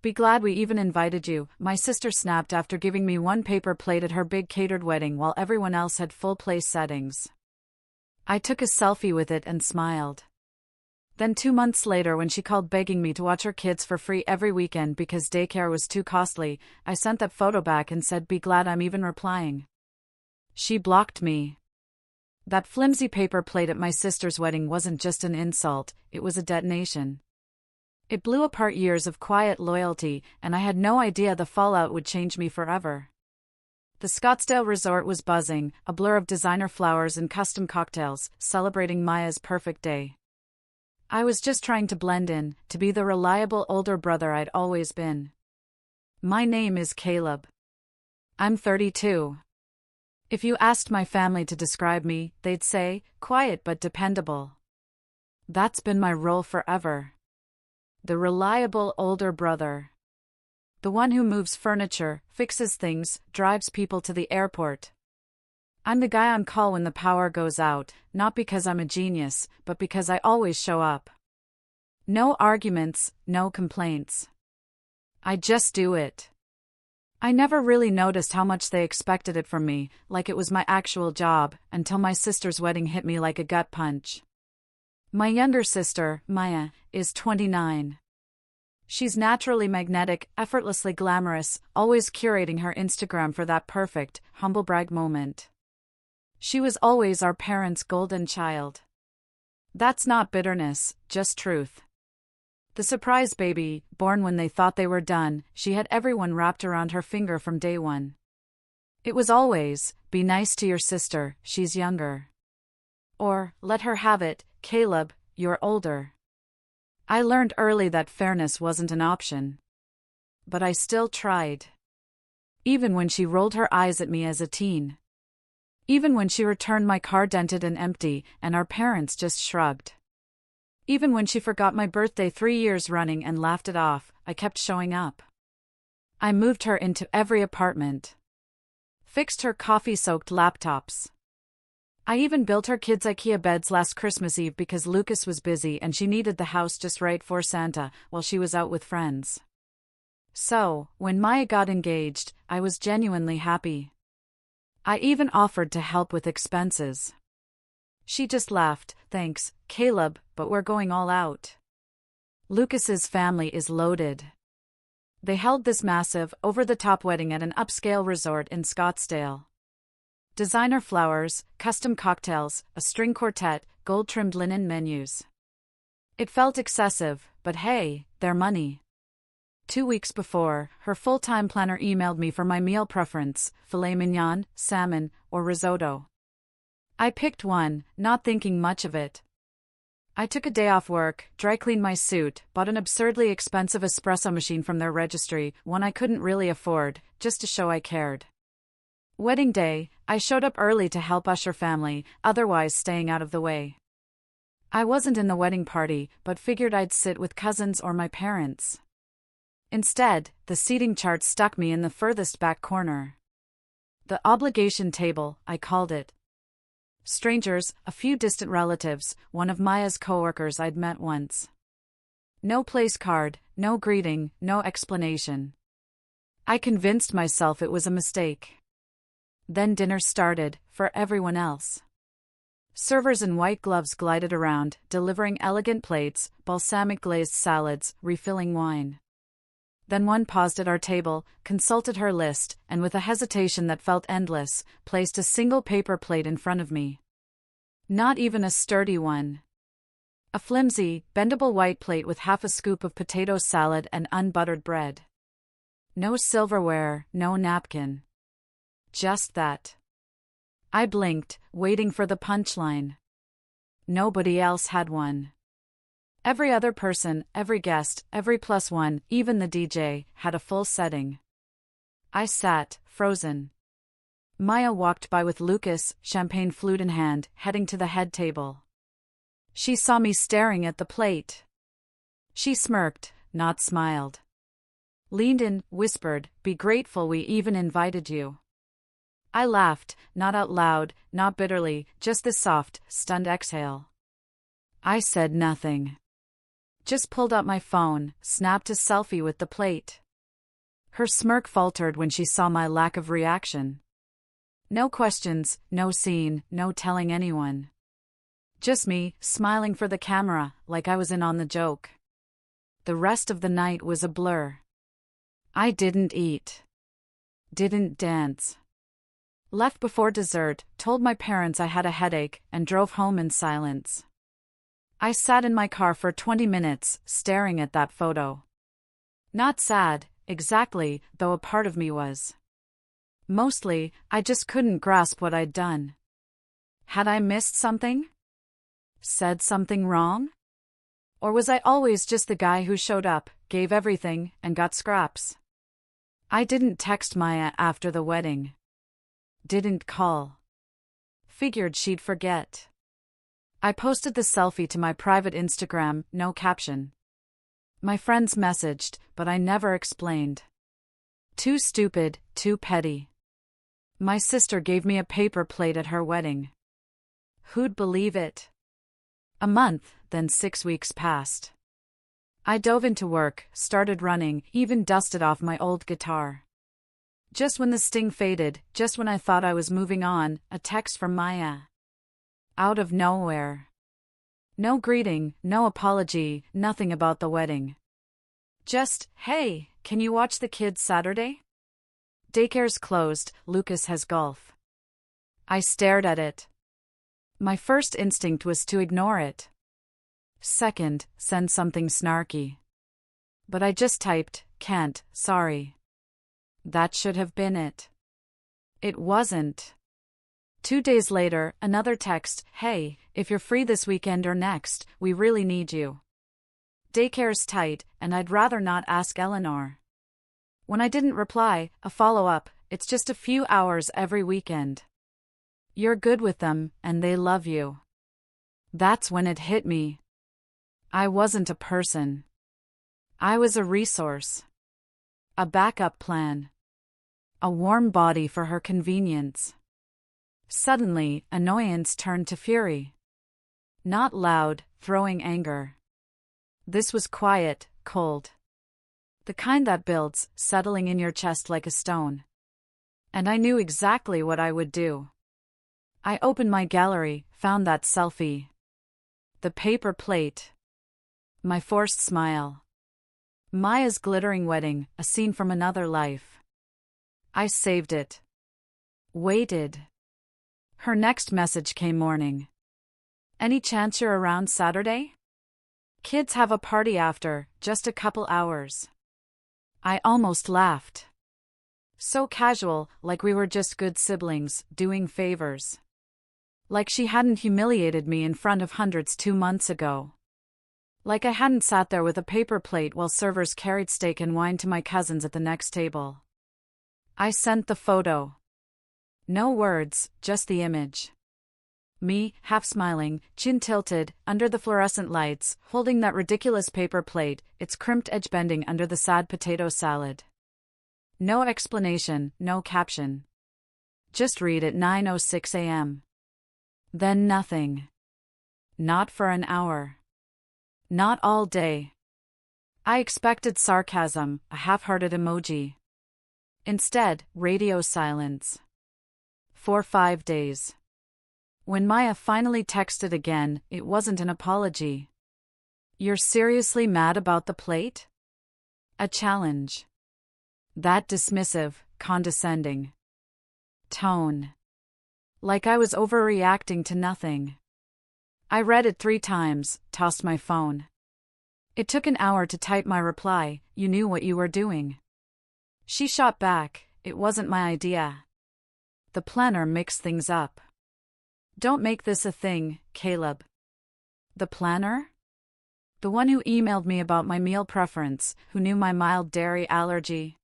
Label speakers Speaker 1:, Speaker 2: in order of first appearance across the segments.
Speaker 1: Be glad we even invited you, my sister snapped after giving me one paper plate at her big catered wedding while everyone else had full place settings. I took a selfie with it and smiled. Then 2 months later, when she called begging me to watch her kids for free every weekend because daycare was too costly, I sent that photo back and said, be glad I'm even replying. She blocked me. That flimsy paper plate at my sister's wedding wasn't just an insult, it was a detonation. It blew apart years of quiet loyalty, and I had no idea the fallout would change me forever. The Scottsdale resort was buzzing, a blur of designer flowers and custom cocktails, celebrating Maya's perfect day. I was just trying to blend in, to be the reliable older brother I'd always been. My name is Caleb. I'm 32. If you asked my family to describe me, they'd say, quiet but dependable. That's been my role forever. The reliable older brother. The one who moves furniture, fixes things, drives people to the airport. I'm the guy on call when the power goes out, not because I'm a genius, but because I always show up. No arguments, no complaints. I just do it. I never really noticed how much they expected it from me, like it was my actual job, until my sister's wedding hit me like a gut punch. My younger sister, Maya, is 29. She's naturally magnetic, effortlessly glamorous, always curating her Instagram for that perfect, humble brag moment. She was always our parents' golden child. That's not bitterness, just truth. The surprise baby, born when they thought they were done, she had everyone wrapped around her finger from day one. It was always, be nice to your sister, she's younger. Or, let her have it, Caleb, you're older. I learned early that fairness wasn't an option. But I still tried. Even when she rolled her eyes at me as a teen. Even when she returned my car dented and empty, and our parents just shrugged. Even when she forgot my birthday 3 years running and laughed it off, I kept showing up. I moved her into every apartment. Fixed her coffee-soaked laptops. I even built her kids' IKEA beds last Christmas Eve because Lucas was busy and she needed the house just right for Santa while she was out with friends. So, when Maya got engaged, I was genuinely happy. I even offered to help with expenses. She just laughed, thanks, Caleb, but we're going all out. Lucas's family is loaded. They held this massive, over-the-top wedding at an upscale resort in Scottsdale. Designer flowers, custom cocktails, a string quartet, gold-trimmed linen menus. It felt excessive, but hey, their money. 2 weeks before, her full-time planner emailed me for my meal preference, filet mignon, salmon, or risotto. I picked one, not thinking much of it. I took a day off work, dry-cleaned my suit, bought an absurdly expensive espresso machine from their registry, one I couldn't really afford, just to show I cared. Wedding day, I showed up early to help usher family, otherwise staying out of the way. I wasn't in the wedding party, but figured I'd sit with cousins or my parents. Instead, the seating chart stuck me in the furthest back corner. The obligation table, I called it. Strangers, a few distant relatives, one of Maya's coworkers I'd met once. No place card, no greeting, no explanation. I convinced myself it was a mistake. Then dinner started, for everyone else. Servers in white gloves glided around, delivering elegant plates, balsamic glazed salads, refilling wine. Then one paused at our table, consulted her list, and with a hesitation that felt endless, placed a single paper plate in front of me. Not even a sturdy one. A flimsy, bendable white plate with half a scoop of potato salad and unbuttered bread. No silverware, no napkin. Just that. I blinked, waiting for the punchline. Nobody else had one. Every other person, every guest, every +1, even the DJ, had a full setting. I sat, frozen. Maya walked by with Lucas, champagne flute in hand, heading to the head table. She saw me staring at the plate. She smirked, not smiled. Leaned in, whispered, "Be grateful we even invited you." I laughed, not out loud, not bitterly, just this soft, stunned exhale. I said nothing. Just pulled up my phone, snapped a selfie with the plate. Her smirk faltered when she saw my lack of reaction. No questions, no scene, no telling anyone. Just me, smiling for the camera, like I was in on the joke. The rest of the night was a blur. I didn't eat. Didn't dance. Left before dessert, told my parents I had a headache, and drove home in silence. I sat in my car for 20 minutes, staring at that photo. Not sad, exactly, though a part of me was. Mostly, I just couldn't grasp what I'd done. Had I missed something? Said something wrong? Or was I always just the guy who showed up, gave everything, and got scraps? I didn't text Maya after the wedding. Didn't call. Figured she'd forget. I posted the selfie to my private Instagram, no caption. My friends messaged, but I never explained. Too stupid, too petty. My sister gave me a paper plate at her wedding. Who'd believe it? A month, then 6 weeks passed. I dove into work, started running, even dusted off my old guitar. Just when the sting faded, just when I thought I was moving on, a text from Maya. Out of nowhere. No greeting, no apology, nothing about the wedding. Just, hey, can you watch the kids Saturday? Daycare's closed, Lucas has golf. I stared at it. My first instinct was to ignore it. Second, send something snarky. But I just typed, can't, sorry. That should have been it. It wasn't. 2 days later, another text, hey, if you're free this weekend or next, we really need you. Daycare's tight, and I'd rather not ask Eleanor. When I didn't reply, a follow-up, it's just a few hours every weekend. You're good with them, and they love you. That's when it hit me. I wasn't a person. I was a resource. A backup plan. A warm body for her convenience. Suddenly, annoyance turned to fury. Not loud, throwing anger. This was quiet, cold. The kind that builds, settling in your chest like a stone. And I knew exactly what I would do. I opened my gallery, found that selfie. The paper plate. My forced smile. Maya's glittering wedding, a scene from another life. I saved it. Waited. Her next message came morning. Any chance you're around Saturday? Kids have a party after, just a couple hours. I almost laughed. So casual, like we were just good siblings, doing favors. Like she hadn't humiliated me in front of hundreds 2 months ago. Like I hadn't sat there with a paper plate while servers carried steak and wine to my cousins at the next table. I sent the photo. No words, just the image. Me, half smiling, chin tilted, under the fluorescent lights, holding that ridiculous paper plate, its crimped edge bending under the sad potato salad. No explanation, no caption. Just read at 9:06 a.m. Then nothing. Not for an hour. Not all day. I expected sarcasm, a half-hearted emoji. Instead, radio silence. For 5 days. When Maya finally texted again, it wasn't an apology. You're seriously mad about the plate? A challenge. That dismissive, condescending tone. Like I was overreacting to nothing. I read it 3 times, tossed my phone. It took an hour to type my reply, you knew what you were doing. She shot back, it wasn't my idea. The planner mixed things up. Don't make this a thing, Caleb. The planner? The one who emailed me about my meal preference, who knew my mild dairy allergy.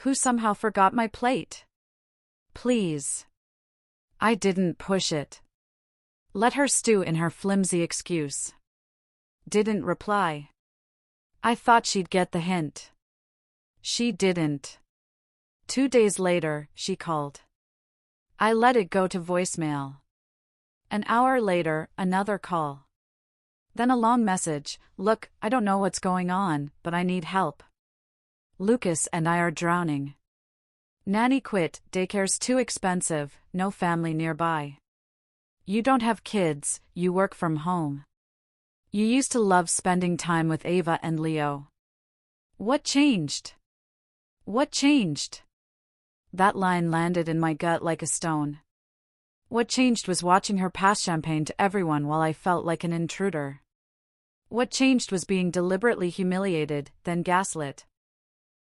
Speaker 1: Who somehow forgot my plate. Please. I didn't push it. Let her stew in her flimsy excuse. Didn't reply. I thought she'd get the hint. She didn't. 2 days later, she called. I let it go to voicemail. An hour later, another call. Then a long message, "Look, I don't know what's going on, but I need help. Lucas and I are drowning. Nanny quit, daycare's too expensive, no family nearby. You don't have kids, you work from home. You used to love spending time with Ava and Leo. What changed? What changed?" That line landed in my gut like a stone. What changed was watching her pass champagne to everyone while I felt like an intruder. What changed was being deliberately humiliated, then gaslit.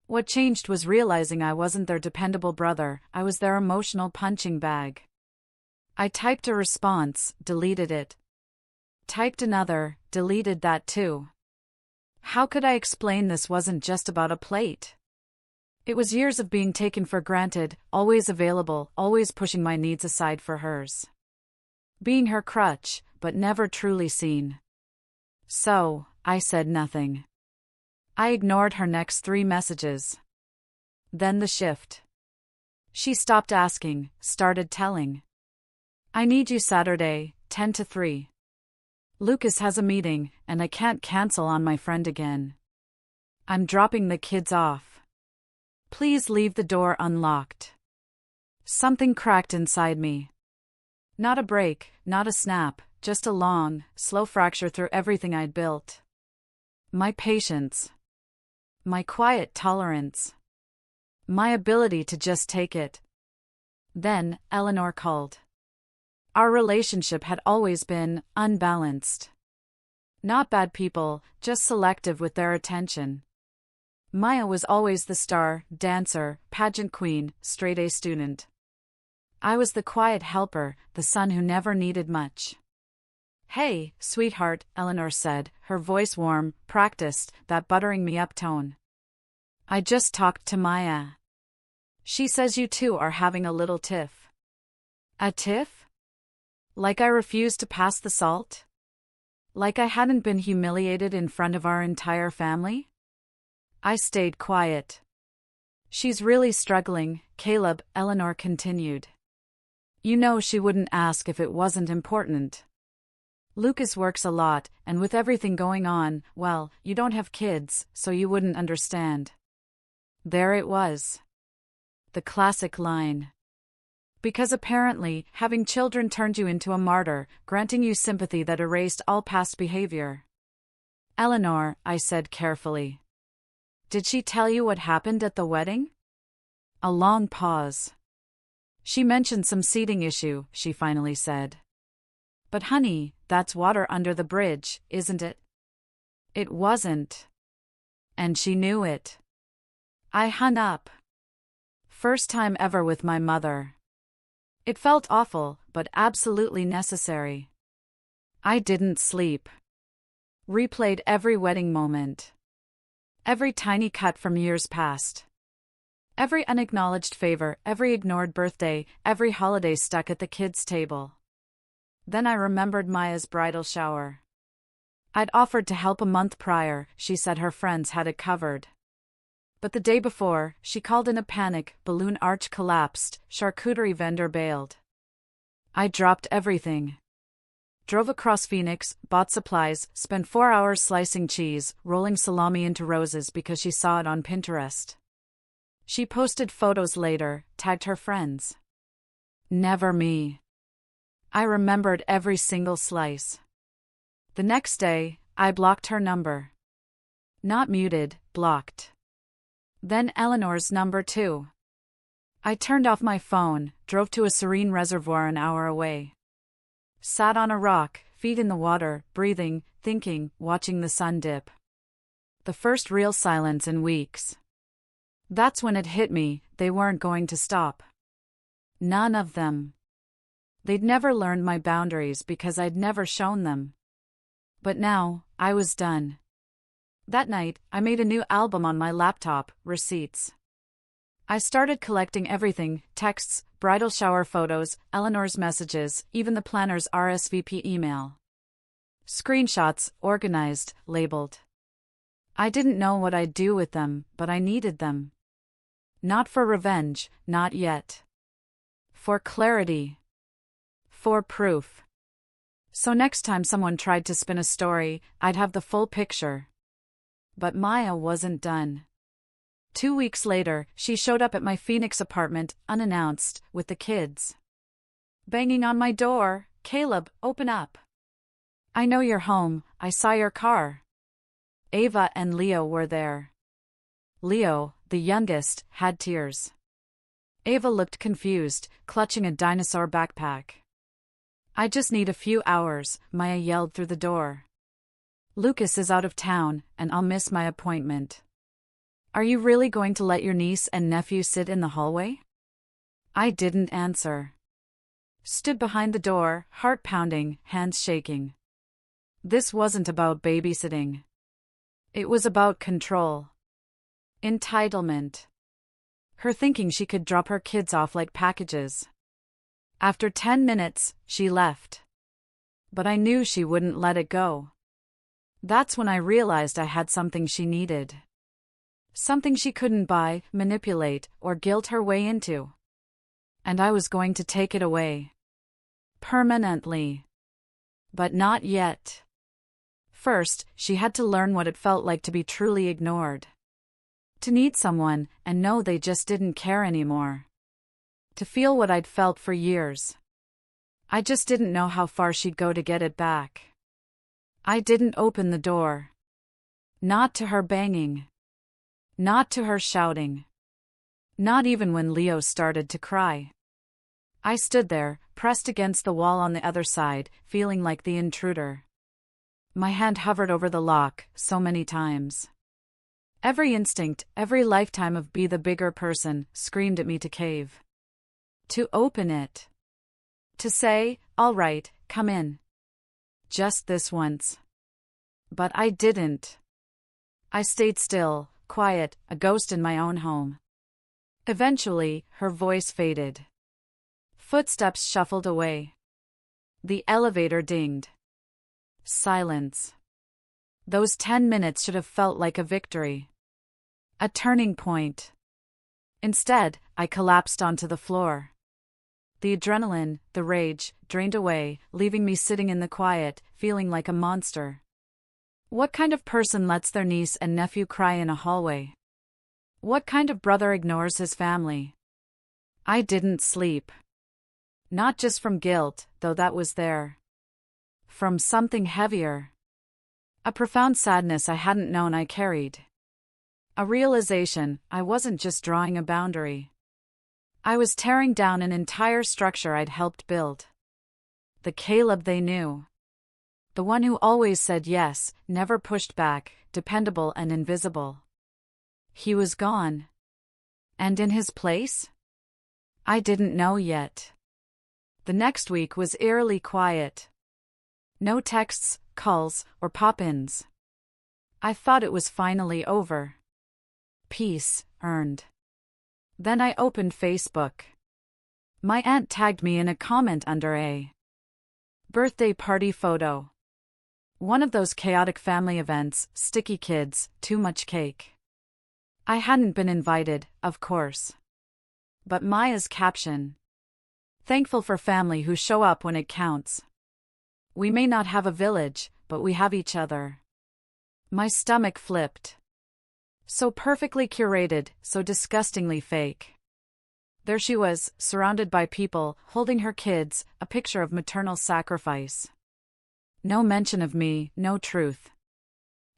Speaker 1: What changed was realizing I wasn't their dependable brother, I was their emotional punching bag. I typed a response, deleted it. Typed another, deleted that too. How could I explain this wasn't just about a plate? It was years of being taken for granted, always available, always pushing my needs aside for hers. Being her crutch, but never truly seen. So, I said nothing. I ignored her next 3 messages. Then the shift. She stopped asking, started telling. "I need you Saturday, 10 to 3. Lucas has a meeting, and I can't cancel on my friend again. I'm dropping the kids off. Please leave the door unlocked." Something cracked inside me. Not a break, not a snap, just a long, slow fracture through everything I'd built. My patience. My quiet tolerance. My ability to just take it. Then, Eleanor called. Our relationship had always been unbalanced. Not bad people, just selective with their attention. Maya was always the star, dancer, pageant queen, straight-A student. I was the quiet helper, the son who never needed much. "Hey, sweetheart," Eleanor said, her voice warm, practiced, that buttering me up tone. "I just talked to Maya. She says you two are having a little tiff." A tiff? Like I refused to pass the salt? Like I hadn't been humiliated in front of our entire family? I stayed quiet. "She's really struggling, Caleb," Eleanor continued. "You know she wouldn't ask if it wasn't important. Lucas works a lot, and with everything going on, well, you don't have kids, so you wouldn't understand." There it was. The classic line. Because apparently, having children turned you into a martyr, granting you sympathy that erased all past behavior. "Eleanor," I said carefully. "Did she tell you what happened at the wedding?" A long pause. "She mentioned some seating issue," she finally said. "But honey, that's water under the bridge, isn't it?" It wasn't. And she knew it. I hung up. First time ever with my mother. It felt awful, but absolutely necessary. I didn't sleep. Replayed every wedding moment. Every tiny cut from years past. Every unacknowledged favor, every ignored birthday, every holiday stuck at the kids' table. Then I remembered Maya's bridal shower. I'd offered to help a month prior, she said her friends had it covered. But the day before, she called in a panic, balloon arch collapsed, charcuterie vendor bailed. I dropped everything. Drove across Phoenix, bought supplies, spent 4 hours slicing cheese, rolling salami into roses because she saw it on Pinterest. She posted photos later, tagged her friends. Never me. I remembered every single slice. The next day, I blocked her number. Not muted, blocked. Then Eleanor's number too. I turned off my phone, drove to a serene reservoir an hour away. Sat on a rock, feet in the water, breathing, thinking, watching the sun dip. The first real silence in weeks. That's when it hit me, they weren't going to stop. None of them. They'd never learned my boundaries because I'd never shown them. But now, I was done. That night, I made a new album on my laptop, Receipts. I started collecting everything, texts, bridal shower photos, Eleanor's messages, even the planner's RSVP email. Screenshots, organized, labeled. I didn't know what I'd do with them, but I needed them. Not for revenge, not yet. For clarity. For proof. So next time someone tried to spin a story, I'd have the full picture. But Maya wasn't done. 2 weeks later, she showed up at my Phoenix apartment, unannounced, with the kids. Banging on my door, "Caleb, open up. I know you're home, I saw your car." Ava and Leo were there. Leo, the youngest, had tears. Ava looked confused, clutching a dinosaur backpack. "I just need a few hours," Maya yelled through the door. "Lucas is out of town, and I'll miss my appointment." "Are you really going to let your niece and nephew sit in the hallway?" I didn't answer. Stood behind the door, heart pounding, hands shaking. This wasn't about babysitting. It was about control. Entitlement. Her thinking she could drop her kids off like packages. After 10 minutes, she left. But I knew she wouldn't let it go. That's when I realized I had something she needed. Something she couldn't buy, manipulate, or guilt her way into. And I was going to take it away. Permanently. But not yet. First, she had to learn what it felt like to be truly ignored. To need someone, and know they just didn't care anymore. To feel what I'd felt for years. I just didn't know how far she'd go to get it back. I didn't open the door. Not to her banging. Not to her shouting. Not even when Leo started to cry. I stood there, pressed against the wall on the other side, feeling like the intruder. My hand hovered over the lock, so many times. Every instinct, every lifetime of be the bigger person, screamed at me to cave. To open it. To say, "All right, come in." Just this once. But I didn't. I stayed still, quiet, a ghost in my own home. Eventually, her voice faded. Footsteps shuffled away. The elevator dinged. Silence. Those 10 minutes should have felt like a victory. A turning point. Instead, I collapsed onto the floor. The adrenaline, the rage, drained away, leaving me sitting in the quiet, feeling like a monster. What kind of person lets their niece and nephew cry in a hallway? What kind of brother ignores his family? I didn't sleep. Not just from guilt, though that was there. From something heavier. A profound sadness I hadn't known I carried. A realization I wasn't just drawing a boundary. I was tearing down an entire structure I'd helped build. The Caleb they knew. The one who always said yes, never pushed back, dependable and invisible. He was gone. And in his place? I didn't know yet. The next week was eerily quiet. No texts, calls, or pop-ins. I thought it was finally over. Peace, earned. Then I opened Facebook. My aunt tagged me in a comment under a birthday party photo. One of those chaotic family events, sticky kids, too much cake. I hadn't been invited, of course. But Maya's caption. Thankful for family who show up when it counts. We may not have a village, but we have each other. My stomach flipped. So perfectly curated, so disgustingly fake. There she was, surrounded by people, holding her kids, a picture of maternal sacrifice. No mention of me, no truth.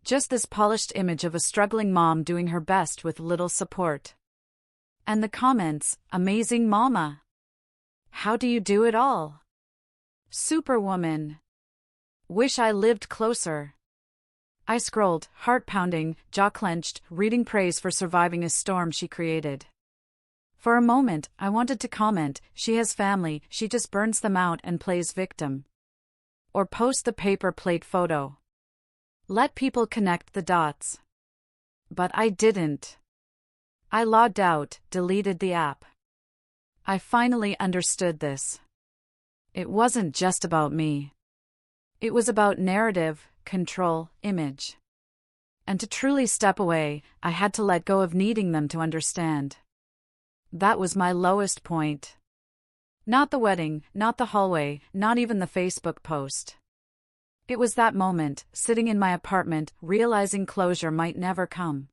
Speaker 1: Just this polished image of a struggling mom doing her best with little support. And the comments, "Amazing mama. How do you do it all? Superwoman. Wish I lived closer." I scrolled, heart pounding, jaw clenched, reading praise for surviving a storm she created. For a moment, I wanted to comment, "She has family, she just burns them out and plays victim." Or post the paper plate photo. Let people connect the dots. But I didn't. I logged out, deleted the app. I finally understood this. It wasn't just about me. It was about narrative, control, image. And to truly step away, I had to let go of needing them to understand. That was my lowest point. Not the wedding, not the hallway, not even the Facebook post. It was that moment, sitting in my apartment, realizing closure might never come.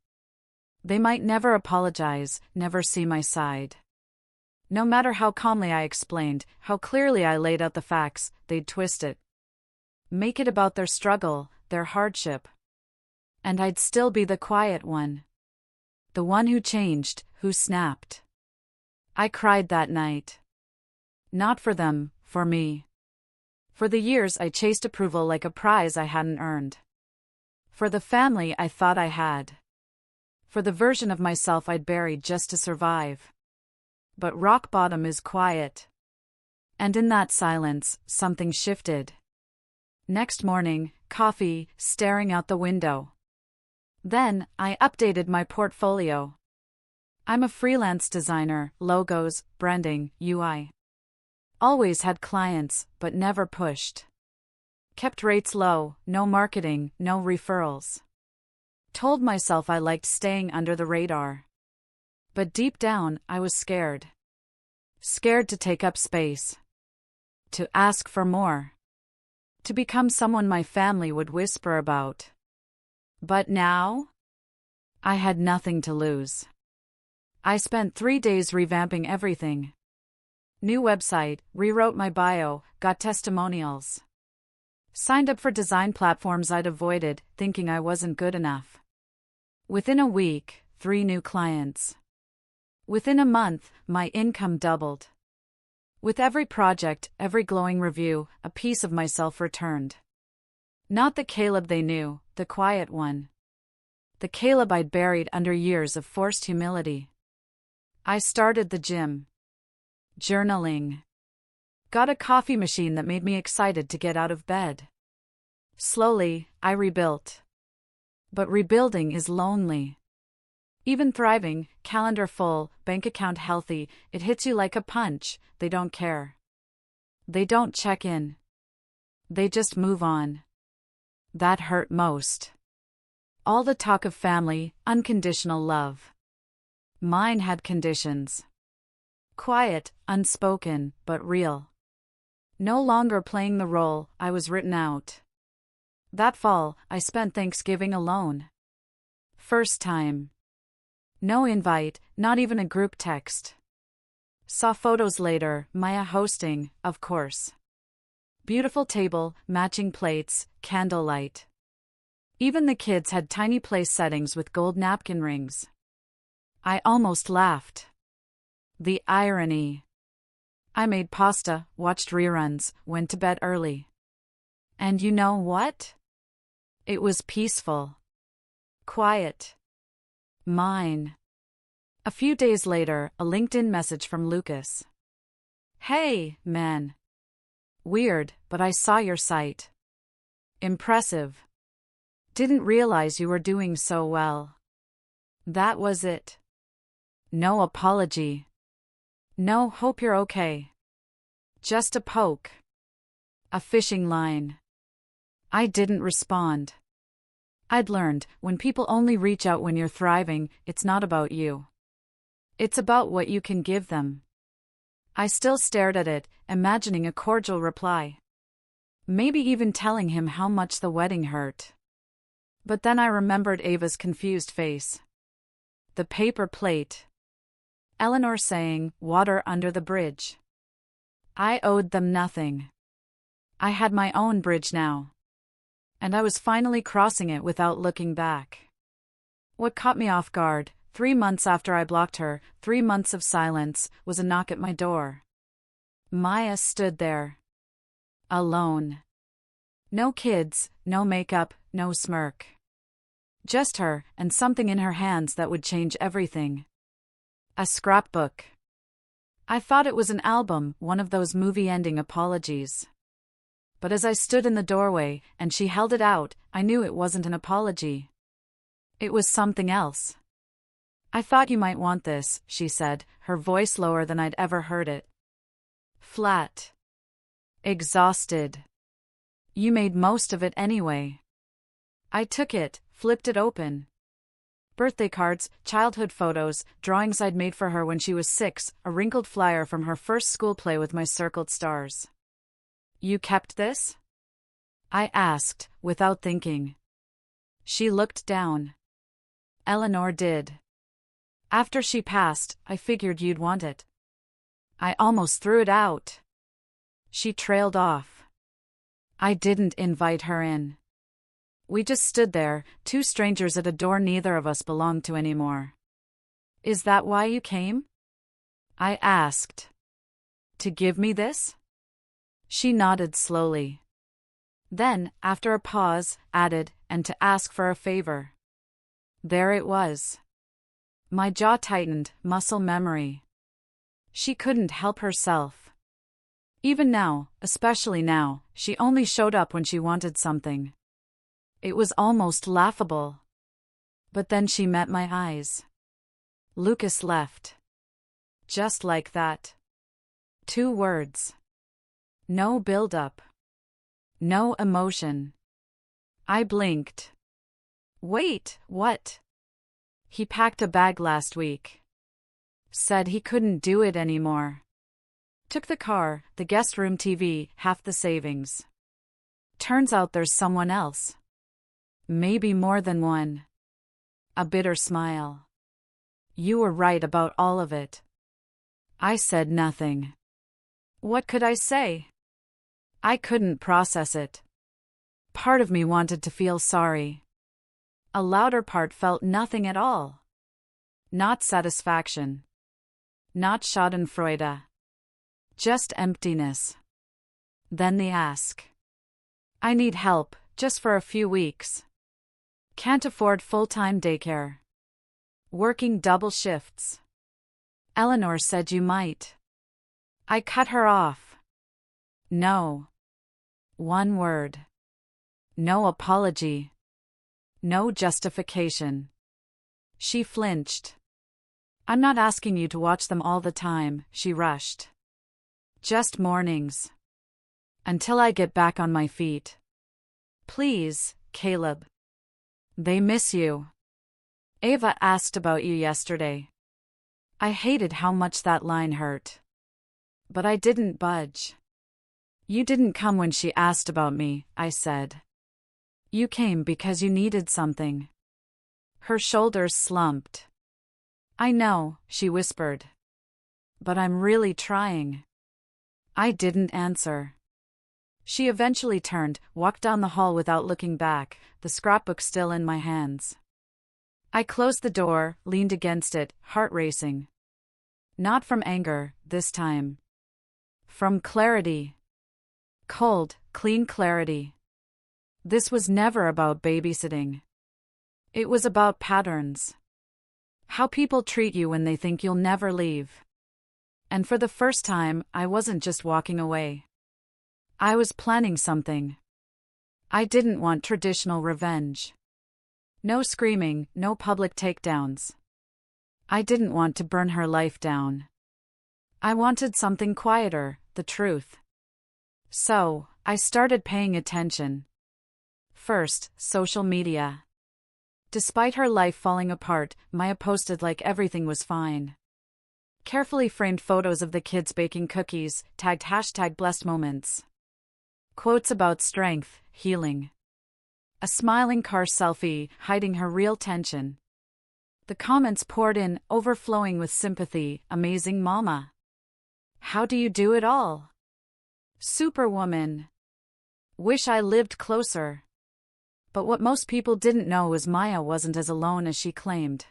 Speaker 1: They might never apologize, never see my side. No matter how calmly I explained, how clearly I laid out the facts, they'd twist it. Make it about their struggle, their hardship. And I'd still be the quiet one. The one who changed, who snapped. I cried that night. Not for them, for me. For the years I chased approval like a prize I hadn't earned. For the family I thought I had. For the version of myself I'd buried just to survive. But rock bottom is quiet. And in that silence, something shifted. Next morning, coffee, staring out the window. Then, I updated my portfolio. I'm a freelance designer, logos, branding, UI. Always had clients, but never pushed. Kept rates low, no marketing, no referrals. Told myself I liked staying under the radar. But deep down, I was scared. Scared to take up space. To ask for more. To become someone my family would whisper about. But now? I had nothing to lose. I spent 3 days revamping everything. New website, rewrote my bio, got testimonials. Signed up for design platforms I'd avoided, thinking I wasn't good enough. Within a week, 3 new clients. Within a month, my income doubled. With every project, every glowing review, a piece of myself returned. Not the Caleb they knew, the quiet one. The Caleb I'd buried under years of forced humility. I started the gym. Journaling. Got a coffee machine that made me excited to get out of bed. Slowly, I rebuilt. But rebuilding is lonely. Even thriving, calendar full, bank account healthy, it hits you like a punch. They don't care. They don't check in. They just move on. That hurt most. All the talk of family, unconditional love. Mine had conditions. Quiet, unspoken, but real. No longer playing the role, I was written out. That fall, I spent Thanksgiving alone. First time. No invite, not even a group text. Saw photos later, Maya hosting, of course. Beautiful table, matching plates, candlelight. Even the kids had tiny place settings with gold napkin rings. I almost laughed. The irony. I made pasta, watched reruns, went to bed early. And you know what? It was peaceful. Quiet. Mine. A few days later, a LinkedIn message from Lucas. Hey, man. Weird, but I saw your site. Impressive. Didn't realize you were doing so well. That was it. No apology. No hope you're okay. Just a poke. A fishing line. I didn't respond. I'd learned, when people only reach out when you're thriving, it's not about you. It's about what you can give them. I still stared at it, imagining a cordial reply. Maybe even telling him how much the wedding hurt. But then I remembered Ava's confused face. The paper plate. Eleanor saying, water under the bridge. I owed them nothing. I had my own bridge now. And I was finally crossing it without looking back. What caught me off guard, 3 months after I blocked her, 3 months of silence, was a knock at my door. Maya stood there. Alone. No kids, no makeup, no smirk. Just her, and something in her hands that would change everything. A scrapbook. I thought it was an album, one of those movie-ending apologies. But as I stood in the doorway, and she held it out, I knew it wasn't an apology. It was something else. I thought you might want this, she said, her voice lower than I'd ever heard it. Flat. Exhausted. You made most of it anyway. I took it, flipped it open. Birthday cards, childhood photos, drawings I'd made for her when she was 6, a wrinkled flyer from her first school play with my circled stars. You kept this? I asked, without thinking. She looked down. Eleanor did. After she passed, I figured you'd want it. I almost threw it out. She trailed off. I didn't invite her in. We just stood there, two strangers at a door neither of us belonged to anymore. Is that why you came? I asked. To give me this? She nodded slowly. Then, after a pause, added, and to ask for a favor. There it was. My jaw tightened, muscle memory. She couldn't help herself. Even now, especially now, she only showed up when she wanted something. It was almost laughable. But then she met my eyes. Lucas left. Just like that. 2 words. No build-up. No emotion. I blinked. Wait, what? He packed a bag last week. Said he couldn't do it anymore. Took the car, the guest room TV, half the savings. Turns out there's someone else. Maybe more than one. A bitter smile. You were right about all of it. I said nothing. What could I say? I couldn't process it. Part of me wanted to feel sorry. A louder part felt nothing at all. Not satisfaction. Not schadenfreude. Just emptiness. Then the ask. I need help, just for a few weeks. Can't afford full-time daycare. Working double shifts. Eleanor said you might. I cut her off. No. One word. No apology. No justification. She flinched. I'm not asking you to watch them all the time, she rushed. Just mornings. Until I get back on my feet. Please, Caleb. They miss you. Ava asked about you yesterday. I hated how much that line hurt. But I didn't budge. You didn't come when she asked about me, I said. You came because you needed something. Her shoulders slumped. I know, she whispered. But I'm really trying. I didn't answer. She eventually turned, walked down the hall without looking back, the scrapbook still in my hands. I closed the door, leaned against it, heart racing. Not from anger, this time. From clarity. Cold, clean clarity. This was never about babysitting. It was about patterns. How people treat you when they think you'll never leave. And for the first time, I wasn't just walking away. I was planning something. I didn't want traditional revenge. No screaming, no public takedowns. I didn't want to burn her life down. I wanted something quieter, the truth. So, I started paying attention. First, social media. Despite her life falling apart, Maya posted like everything was fine. Carefully framed photos of the kids baking cookies, tagged #blessedmoments. Quotes about strength, healing. A smiling car selfie, hiding her real tension. The comments poured in, overflowing with sympathy. Amazing mama. How do you do it all? Superwoman. Wish I lived closer. But what most people didn't know was Maya wasn't as alone as she claimed.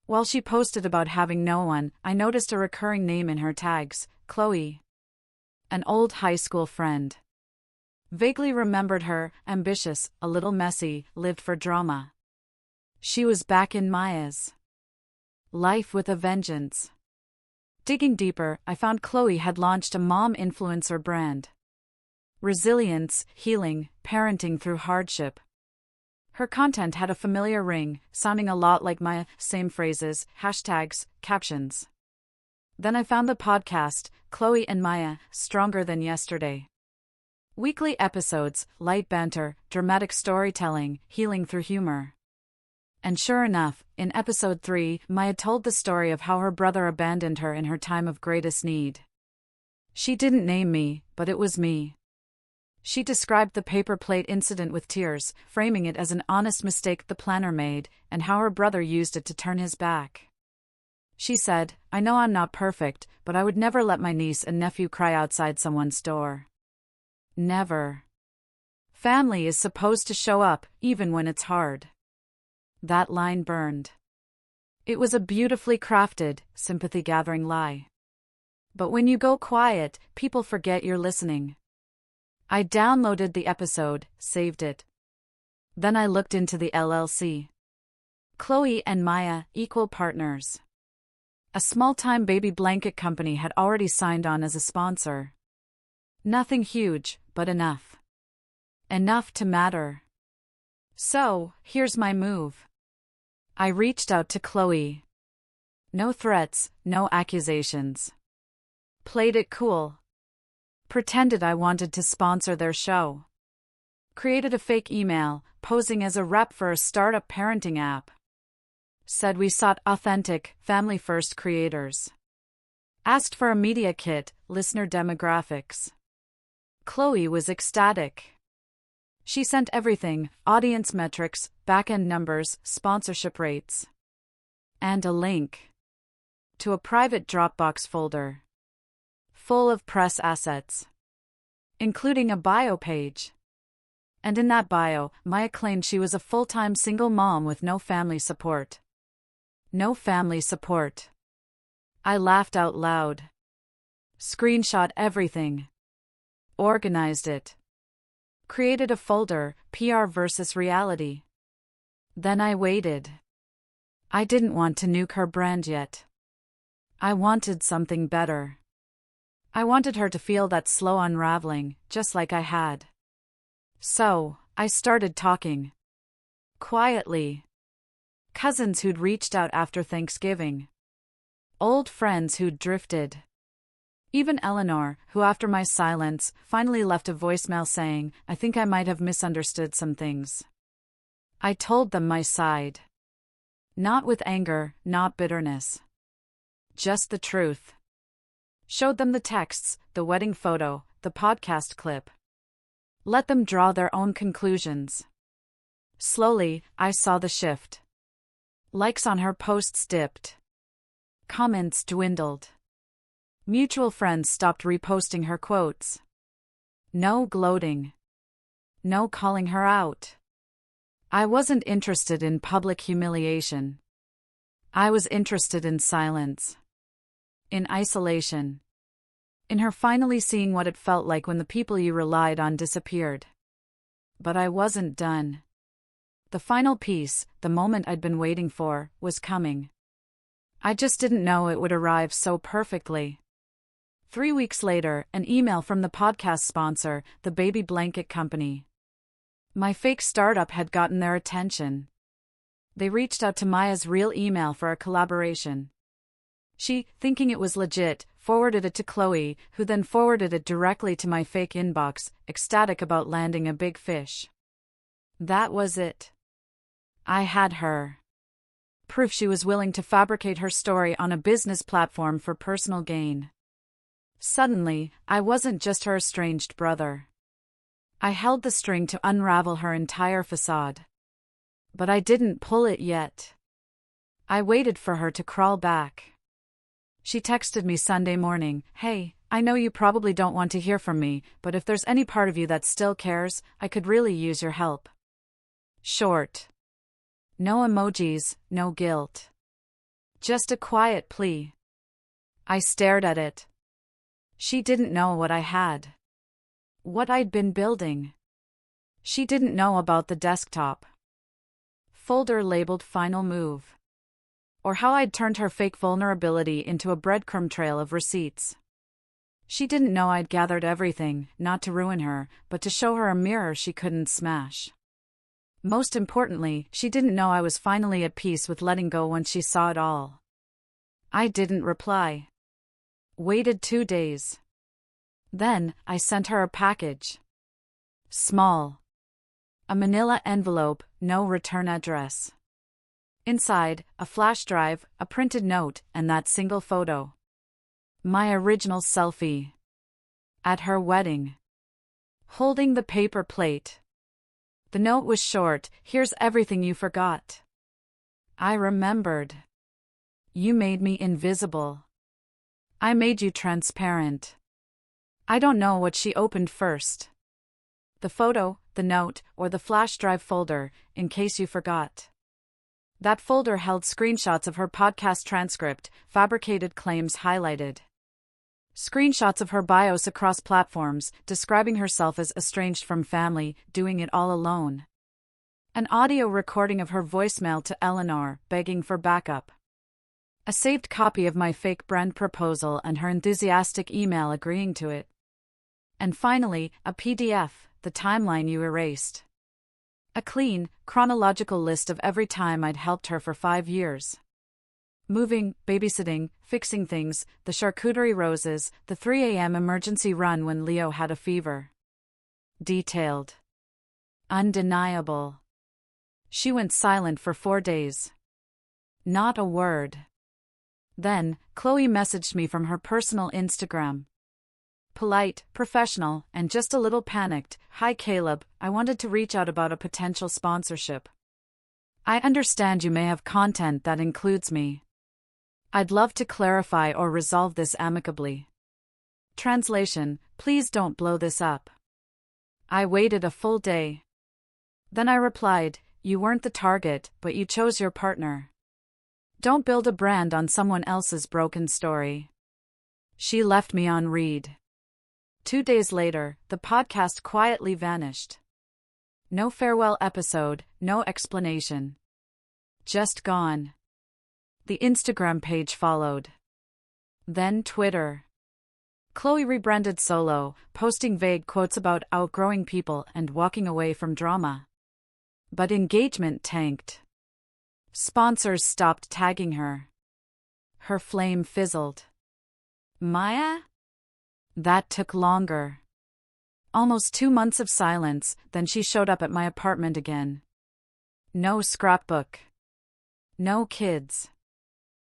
Speaker 1: While she posted about having no one, I noticed a recurring name in her tags, Chloe. An old high school friend. Vaguely remembered her, ambitious, a little messy, lived for drama. She was back in Maya's life with a vengeance. Digging deeper, I found Chloe had launched a mom influencer brand. Resilience, healing, parenting through hardship. Her content had a familiar ring, sounding a lot like Maya, same phrases, hashtags, captions. Then I found the podcast, Chloe and Maya, Stronger Than Yesterday. Weekly episodes, light banter, dramatic storytelling, healing through humor. And sure enough, in episode 3, Maya told the story of how her brother abandoned her in her time of greatest need. She didn't name me, but it was me. She described the paper plate incident with tears, framing it as an honest mistake the planner made, and how her brother used it to turn his back. She said, "I know I'm not perfect, but I would never let my niece and nephew cry outside someone's door. Never. Family is supposed to show up, even when it's hard." That line burned. It was a beautifully crafted, sympathy-gathering lie. But when you go quiet, people forget you're listening. I downloaded the episode, saved it. Then I looked into the LLC. Chloe and Maya, equal partners. A small-time baby blanket company had already signed on as a sponsor. Nothing huge, but enough. Enough to matter. So, here's my move. I reached out to Chloe. No threats, no accusations. Played it cool. Pretended I wanted to sponsor their show. Created a fake email, posing as a rep for a startup parenting app. Said we sought authentic, family-first creators. Asked for a media kit, listener demographics. Chloe was ecstatic. She sent everything: audience metrics, back-end numbers, sponsorship rates. And a link to a private Dropbox folder full of press assets, including a bio page. And in that bio, Maya claimed she was a full-time single mom with no family support. No family support. I laughed out loud. Screenshot everything. Organized it. Created a folder, PR versus reality. Then I waited. I didn't want to nuke her brand yet. I wanted something better. I wanted her to feel that slow unraveling, just like I had. So, I started talking. Quietly. Cousins who'd reached out after Thanksgiving. Old friends who'd drifted. Even Eleanor, who after my silence, finally left a voicemail saying, "I think I might have misunderstood some things." I told them my side. Not with anger, not bitterness. Just the truth. Showed them the texts, the wedding photo, the podcast clip. Let them draw their own conclusions. Slowly, I saw the shift. Likes on her posts dipped. Comments dwindled. Mutual friends stopped reposting her quotes. No gloating. No calling her out. I wasn't interested in public humiliation. I was interested in silence. In isolation. In her finally seeing what it felt like when the people you relied on disappeared. But I wasn't done. The final piece, the moment I'd been waiting for, was coming. I just didn't know it would arrive so perfectly. 3 weeks later, an email from the podcast sponsor, the baby blanket company. My fake startup had gotten their attention. They reached out to Maya's real email for a collaboration. She, thinking it was legit, forwarded it to Chloe, who then forwarded it directly to my fake inbox, ecstatic about landing a big fish. That was it. I had her. Proof she was willing to fabricate her story on a business platform for personal gain. Suddenly, I wasn't just her estranged brother. I held the string to unravel her entire facade. But I didn't pull it yet. I waited for her to crawl back. She texted me Sunday morning, "Hey, I know you probably don't want to hear from me, but if there's any part of you that still cares, I could really use your help." Short. No emojis, no guilt. Just a quiet plea. I stared at it. She didn't know what I had. What I'd been building. She didn't know about the desktop folder labeled "Final Move." Or how I'd turned her fake vulnerability into a breadcrumb trail of receipts. She didn't know I'd gathered everything, not to ruin her, but to show her a mirror she couldn't smash. Most importantly, she didn't know I was finally at peace with letting go once she saw it all. I didn't reply. Waited 2 days. Then, I sent her a package. Small. A manila envelope, no return address. Inside, a flash drive, a printed note, and that single photo. My original selfie. At her wedding. holding the paper plate. The note was short, "Here's everything you forgot." I remembered. "You made me invisible. I made you transparent." I don't know what she opened first. The photo, the note, or the flash drive folder, in case you forgot. That folder held screenshots of her podcast transcript, fabricated claims highlighted. Screenshots of her bios across platforms, describing herself as estranged from family, doing it all alone. An audio recording of her voicemail to Eleanor, begging for backup. A saved copy of my fake brand proposal and her enthusiastic email agreeing to it. And finally, a PDF, the timeline you erased. A clean, chronological list of every time I'd helped her for 5 years. Moving, babysitting, fixing things, the charcuterie roses, the 3 a.m. emergency run when Leo had a fever. Detailed. Undeniable. She went silent for 4 days. Not a word. Then, Chloe messaged me from her personal Instagram. Polite, professional, and just a little panicked. "Hi Caleb, I wanted to reach out about a potential sponsorship. I understand you may have content that includes me. I'd love to clarify or resolve this amicably. Translation, please don't blow this up." I waited a full day. Then I replied, "You weren't the target, but you chose your partner. Don't build a brand on someone else's broken story." She left me on read. 2 days later, the podcast quietly vanished. No farewell episode, no explanation. Just gone. The Instagram page followed. Then Twitter. Chloe rebranded solo, posting vague quotes about outgrowing people and walking away from drama. But engagement tanked. Sponsors stopped tagging her. Her flame fizzled. Maya? That took longer. Almost 2 months of silence, then she showed up at my apartment again. No scrapbook. No kids.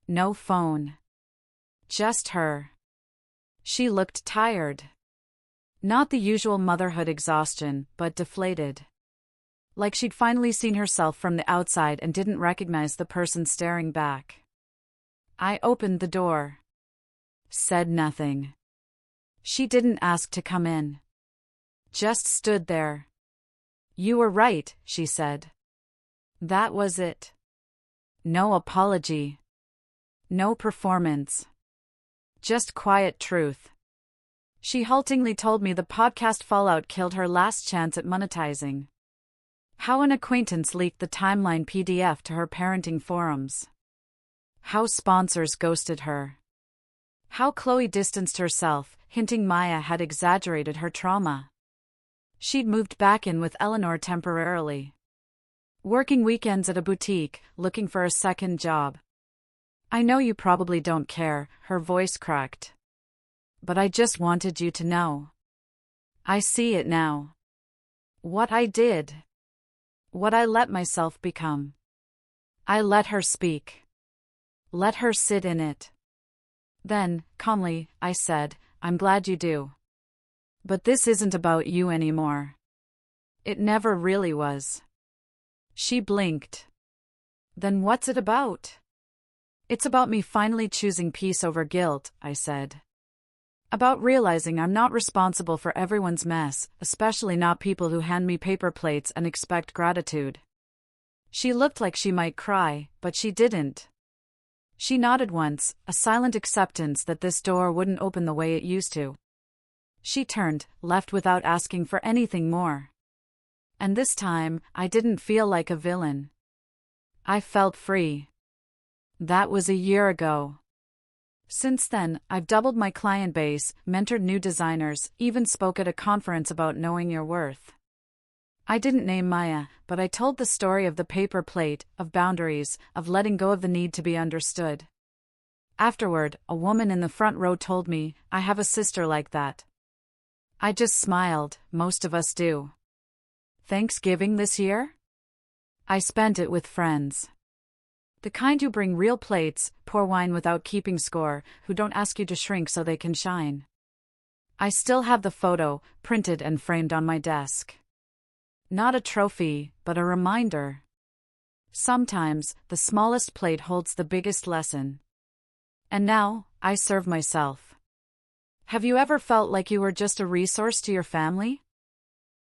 Speaker 1: No phone. Just her. She looked tired. Not the usual motherhood exhaustion, but deflated. Like she'd finally seen herself from the outside and didn't recognize the person staring back. I opened the door. Said nothing. She didn't ask to come in. Just stood there. "You were right," she said. That was it. No apology. No performance. Just quiet truth. She haltingly told me the podcast fallout killed her last chance at monetizing. How an acquaintance leaked the timeline PDF to her parenting forums. How sponsors ghosted her. How Chloe distanced herself, hinting Maya had exaggerated her trauma. She'd moved back in with Eleanor temporarily. Working weekends at a boutique, looking for a second job. "I know you probably don't care," her voice cracked. "But I just wanted you to know. I see it now. What I did. What I let myself become." I let her speak. Let her sit in it. Then, calmly, I said, "I'm glad you do. But this isn't about you anymore. It never really was." She blinked. "Then what's it about?" "It's about me finally choosing peace over guilt," I said. "About realizing I'm not responsible for everyone's mess, especially not people who hand me paper plates and expect gratitude." She looked like she might cry, but she didn't. She nodded once, a silent acceptance that this door wouldn't open the way it used to. She turned, left without asking for anything more. And this time, I didn't feel like a villain. I felt free. That was a year ago. Since then, I've doubled my client base, mentored new designers, even spoke at a conference about knowing your worth. I didn't name Maya, but I told the story of the paper plate, of boundaries, of letting go of the need to be understood. Afterward, a woman in the front row told me, "I have a sister like that." I just smiled, most of us do. Thanksgiving this year? I spent it with friends. The kind who bring real plates, pour wine without keeping score, who don't ask you to shrink so they can shine. I still have the photo, printed and framed on my desk. Not a trophy, but a reminder. Sometimes, the smallest plate holds the biggest lesson. And now, I serve myself. Have you ever felt like you were just a resource to your family?